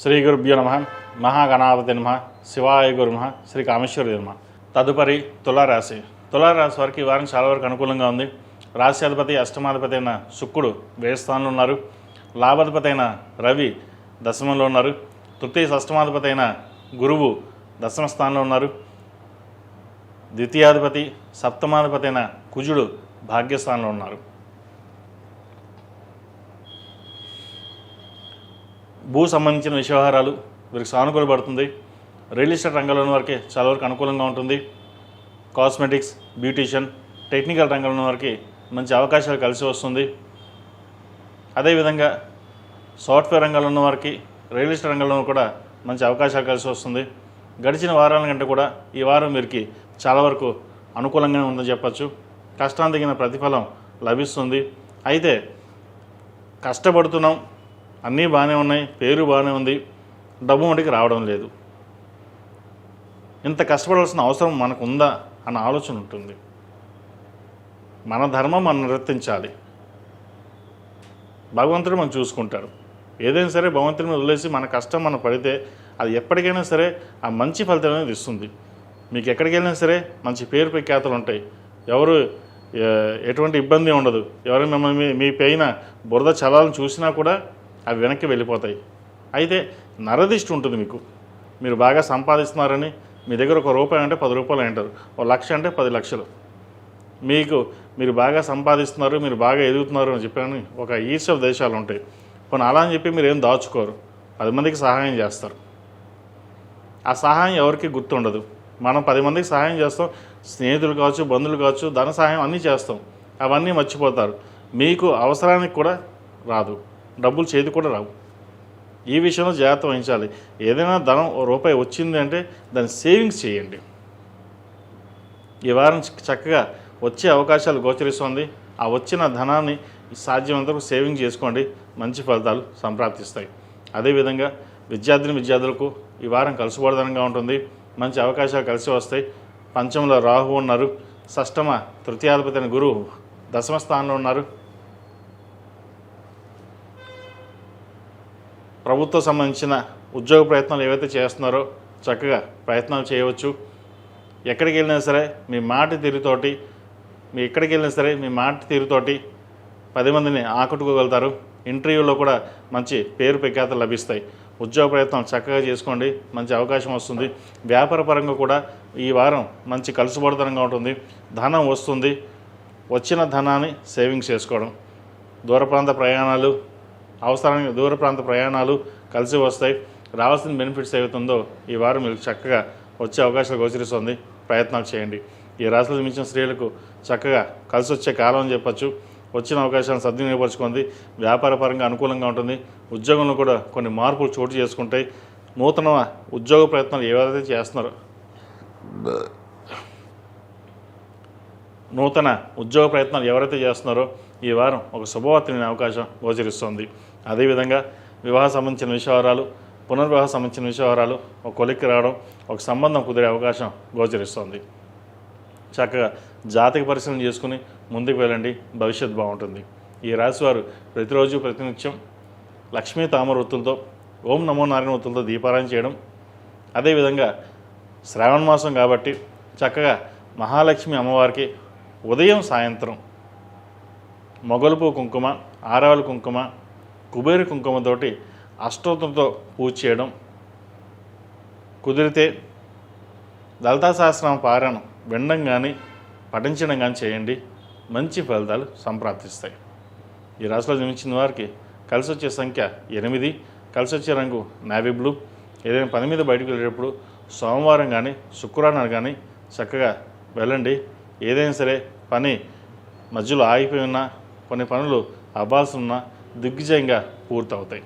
శ్రీ గురుభ్యో నమ. మహాగణాధిపతి నమ. శివాయ గురు నమ. శ్రీ కామేశ్వరి నమ. తదుపరి తులారాశి. తులారాశి వారికి ఈ వారం చాలా వరకు అనుకూలంగా ఉంది. రాశ్యాధిపతి అష్టమాధిపతి అయిన శుక్రుడు వ్యయ స్థానంలో ఉన్నారు. లాభాధిపతి అయిన రవి దశమంలో ఉన్నారు. తృతీయ షష్టమాధిపతి అయిన గురువు దశమ స్థానంలో ఉన్నారు. ద్వితీయాధిపతి సప్తమాధిపతి అయిన కుజుడు భాగ్యస్థానంలో ఉన్నారు. భూ సంబంధించిన వ్యవహారాలు వీరికి సానుకూలపడుతుంది. రియల్ ఎస్టేట్ రంగంలోని వారికి చాలా వరకు అనుకూలంగా ఉంటుంది. కాస్మెటిక్స్, బ్యూటీషియన్, టెక్నికల్ రంగంలో వారికి మంచి అవకాశాలు కలిసి వస్తుంది. అదేవిధంగా సాఫ్ట్వేర్ రంగంలో ఉన్న వారికి రియల్ ఎస్టేట్ రంగంలో కూడా మంచి అవకాశాలు కలిసి వస్తుంది. గడిచిన వారాల కంటే కూడా ఈ వారం వీరికి చాలా వరకు అనుకూలంగానే ఉందని చెప్పచ్చు. కష్టానికి తగిన ప్రతిఫలం లభిస్తుంది. అయితే కష్టపడుతున్నాం, అన్నీ బాగానే ఉన్నాయి, పేరు బాగానే ఉంది, డబ్బు మటుకు రావడం లేదు. ఇంత కష్టపడాల్సిన అవసరం మనకు ఉందా అన్న ఆలోచన ఉంటుంది. మన ధర్మం మనం నిర్వర్తించాలి. భగవంతుడు మనం చూసుకుంటాడు. ఏదైనా సరే భగవంతుడిని వదిలేసి మన కష్టం మనం పడితే అది ఎప్పటికైనా సరే ఆ మంచి ఫలితం అనేది ఇస్తుంది. మీకు ఎక్కడికి వెళ్ళినా సరే మంచి పేరు ప్రఖ్యాతులు ఉంటాయి. ఎవరు ఎటువంటి ఇబ్బంది ఉండదు. ఎవరు మిమ్మల్ని మీ పైన బురద చలాలను చూసినా కూడా అవి వెనక్కి వెళ్ళిపోతాయి. అయితే నరదిష్టి ఉంటుంది. మీరు బాగా సంపాదిస్తున్నారని మీ దగ్గర ₹1 అంటే ₹10 అంటారు, ₹1,00,000 అంటే 10 లక్షలు. మీరు బాగా సంపాదిస్తున్నారు, మీరు బాగా ఎదుగుతున్నారు అని చెప్పని ఒక ఈర్ష్య దేశాలు ఉంటాయి. కొన్ని అలా అని చెప్పి మీరు ఏం దాచుకోరు, 10 మందికి సహాయం చేస్తారు. ఆ సహాయం ఎవరికి గుర్తుండదు. మనం 10 మందికి సహాయం చేస్తాం, స్నేహితులు కావచ్చు, బంధువులు కావచ్చు, ధన సహాయం అన్నీ చేస్తాం. అవన్నీ మర్చిపోతారు. మీకు అవసరానికి కూడా రాదు, డబ్బులు చేతి కూడా రావు. ఈ విషయంలో జాగ్రత్త వహించాలి. ఏదైనా ధనం ₹1 వచ్చింది అంటే దాన్ని సేవింగ్స్ చేయండి. ఈ వారం చక్కగా వచ్చే అవకాశాలు గోచరిస్తుంది. ఆ వచ్చిన ధనాన్ని సాధ్యమంతవరకు సేవింగ్ చేసుకోండి, మంచి ఫలితాలు సంప్రాప్తిస్తాయి. అదేవిధంగా విద్యార్థులకు ఈ వారం కలుసుబోధనంగా ఉంటుంది. మంచి అవకాశాలు కలిసి వస్తాయి. పంచమంలో రాహు ఉన్నారు. షష్టమ తృతీయాధిపతి అయిన గురువు దశమ స్థానంలో ఉన్నారు. ప్రభుత్వం సంబంధించిన ఉద్యోగ ప్రయత్నాలు ఏవైతే చేస్తున్నారో చక్కగా ప్రయత్నాలు చేయవచ్చు. ఎక్కడికి వెళ్ళినా సరే మీ మాట తీరుతోటి 10 మందిని ఆకట్టుకోగలుగుతారు. ఇంటర్వ్యూలో కూడా మంచి పేరు ప్రఖ్యాతలు లభిస్తాయి. ఉద్యోగ ప్రయత్నం చక్కగా చేసుకోండి, మంచి అవకాశం వస్తుంది. వ్యాపార పరంగా కూడా ఈ వారం మంచి కలుసుబడతనంగా ఉంటుంది. ధనం వస్తుంది. వచ్చిన ధనాన్ని సేవింగ్స్ చేసుకోవడం. దూర ప్రాంత ప్రయాణాలు కలిసి వస్తాయి. రావాల్సిన బెనిఫిట్స్ ఏవైతుందో ఈ వారం మీకు చక్కగా వచ్చే అవకాశాలు గోచరిస్తుంది. ప్రయత్నాలు చేయండి. ఈ రాశిలో మించిన స్త్రీలకు చక్కగా కలిసి వచ్చే కాలం అని చెప్పచ్చు. వచ్చిన అవకాశాలను సద్వినియోగపరచుకుంది. వ్యాపార పరంగా అనుకూలంగా ఉంటుంది. ఉద్యోగంలో కూడా కొన్ని మార్పులు చోటు చేసుకుంటాయి. నూతన ఉద్యోగ ప్రయత్నాలు ఏవైతే చేస్తున్నారో ఎవరైతే చేస్తున్నారో ఈ వారం ఒక శుభవార్త వినే అవకాశం గోచరిస్తుంది. అదేవిధంగా వివాహ సంబంధించిన విషయాలు, పునర్వివాహ సంబంధించిన విషయాలు ఒక కొలిక్కి రావడం, ఒక సంబంధం కుదిరే అవకాశం గోచరిస్తుంది. చక్కగా జాతక పరిశీలన చేసుకుని ముందుకు వెళ్ళండి, భవిష్యత్తు బాగుంటుంది. ఈ రాశివారు ప్రతినిత్యం లక్ష్మీ తామర ఒత్తులతో, ఓం నమో నారాయణ ఒత్తులతో దీపారాయణ చేయడం. అదేవిధంగా శ్రావణ మాసం కాబట్టి చక్కగా మహాలక్ష్మి అమ్మవారికి ఉదయం సాయంత్రం మొగలుపు కుంకుమ, ఆరవల కుంకుమ, కుబేర కుంకుమతోటి అష్టోత్తరంతో పూజ చేయడం. కుదిరితే లలితా సహస్రనామ పారాయణం వినడం కానీ పఠించడం కానీ చేయండి. మంచి ఫలితాలు సంప్రాప్తిస్తాయి. ఈ రాశిలో జన్మించిన వారికి కలిసి వచ్చే సంఖ్య 8, కలిసి వచ్చే రంగు నేవీ బ్లూ. ఏదైనా పని మీద బయటకు వెళ్ళేటప్పుడు సోమవారం కానీ శుక్రవారం కానీ చక్కగా వెళ్ళండి. ఏదైనా సరే పని మధ్యలో ఆగిపోయి ఉన్నా, కొన్ని పనులు అవ్వాల్సి ఉన్నా దిగ్విజయంగా పూర్తవుతాయి.